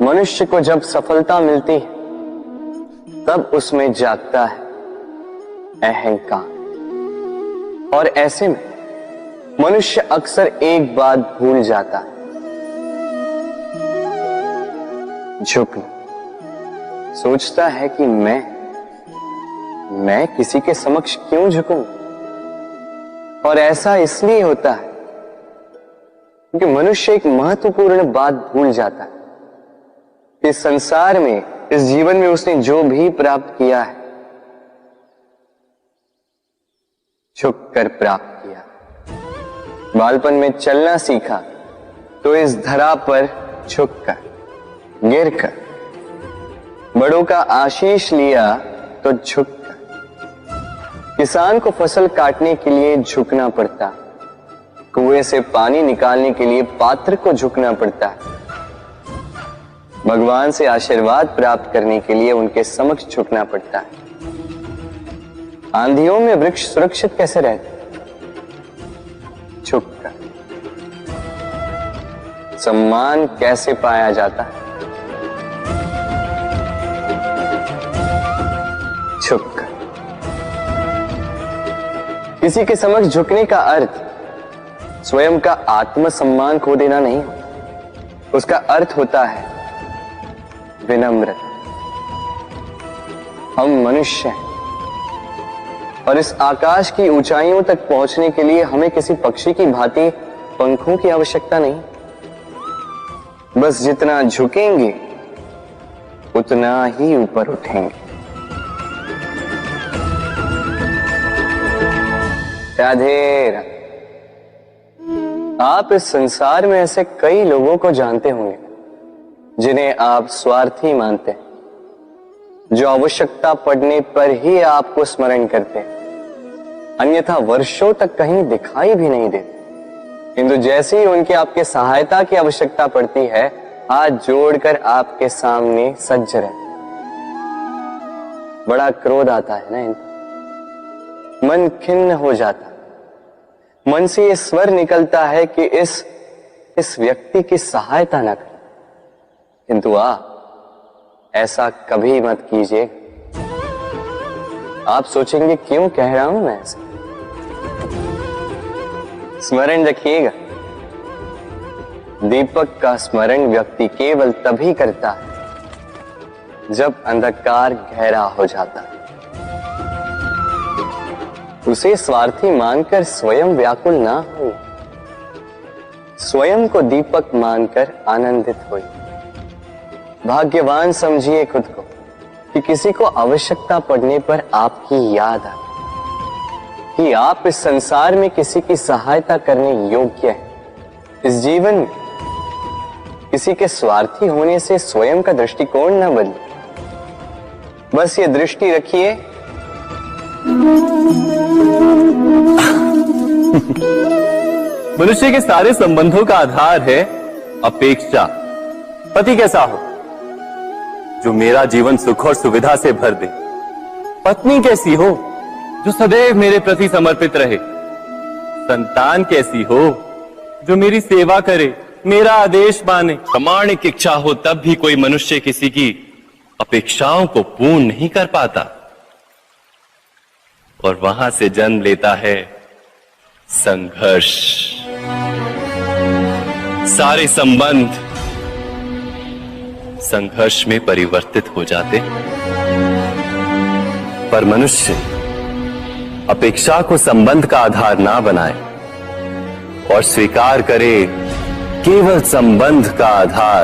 मनुष्य को जब सफलता मिलती है तब उसमें जागता है अहंकार, और ऐसे में मनुष्य अक्सर एक बात भूल जाता है, झुकना। सोचता है कि मैं किसी के समक्ष क्यों झुकूं? और ऐसा इसलिए होता है क्योंकि मनुष्य एक महत्वपूर्ण बात भूल जाता है कि संसार में, इस जीवन में उसने जो भी प्राप्त किया है झुककर प्राप्त किया। बालपन में चलना सीखा तो इस धरा पर झुककर, गिरकर। बड़ों का आशीष लिया तो झुककर। किसान को फसल काटने के लिए झुकना पड़ता, कुएं से पानी निकालने के लिए पात्र को झुकना पड़ता है। भगवान से आशीर्वाद प्राप्त करने के लिए उनके समक्ष झुकना पड़ता है। आंधियों में वृक्ष सुरक्षित कैसे रहते? झुककर। सम्मान कैसे पाया जाता है? झुककर। किसी के समक्ष झुकने का अर्थ स्वयं का आत्मसम्मान खो देना नहीं, उसका अर्थ होता है विनम्र। हम मनुष्य हैं और इस आकाश की ऊंचाइयों तक पहुंचने के लिए हमें किसी पक्षी की भांति पंखों की आवश्यकता नहीं। बस जितना झुकेंगे उतना ही ऊपर उठेंगे। राधे राधे। आप इस संसार में ऐसे कई लोगों को जानते होंगे जिन्हें आप स्वार्थी मानते हैं, जो आवश्यकता पड़ने पर ही आपको स्मरण करते हैं, अन्यथा वर्षों तक कहीं दिखाई भी नहीं देते, किंतु जैसे ही उनकी आपके सहायता की आवश्यकता पड़ती है हाथ जोड़कर आपके सामने सज्ज रहते। बड़ा क्रोध आता है ना इनको, मन खिन्न हो जाता, मन से ये स्वर निकलता है कि इस व्यक्ति की सहायता न करें, किंतु ऐसा कभी मत कीजिए। आप सोचेंगे क्यों कह रहा हूं मैं ऐसा? स्मरण रखिएगा, दीपक का स्मरण व्यक्ति केवल तभी करता है जब अंधकार गहरा हो जाता है। उसे स्वार्थी मानकर स्वयं व्याकुल ना हो, स्वयं को दीपक मानकर आनंदित होइए। भाग्यवान समझिए खुद को कि किसी को आवश्यकता पड़ने पर आपकी याद आए कि आप इस संसार में किसी की सहायता करने योग्य हैं। इस जीवन में किसी के स्वार्थी होने से स्वयं का दृष्टिकोण न बदले, बस ये दृष्टि रखिए मनुष्य के सारे संबंधों का आधार है अपेक्षा। पति कैसा हो जो मेरा जीवन सुख और सुविधा से भर दे, पत्नी कैसी हो जो सदैव मेरे प्रति समर्पित रहे, संतान कैसी हो जो मेरी सेवा करे, मेरा आदेश माने। प्रामाणिक इच्छा हो तब भी कोई मनुष्य किसी की अपेक्षाओं को पूर्ण नहीं कर पाता, और वहां से जन्म लेता है संघर्ष। सारे संबंध संघर्ष में परिवर्तित हो जाते, पर मनुष्य अपेक्षा को संबंध का आधार ना बनाए और स्वीकार करे केवल संबंध का आधार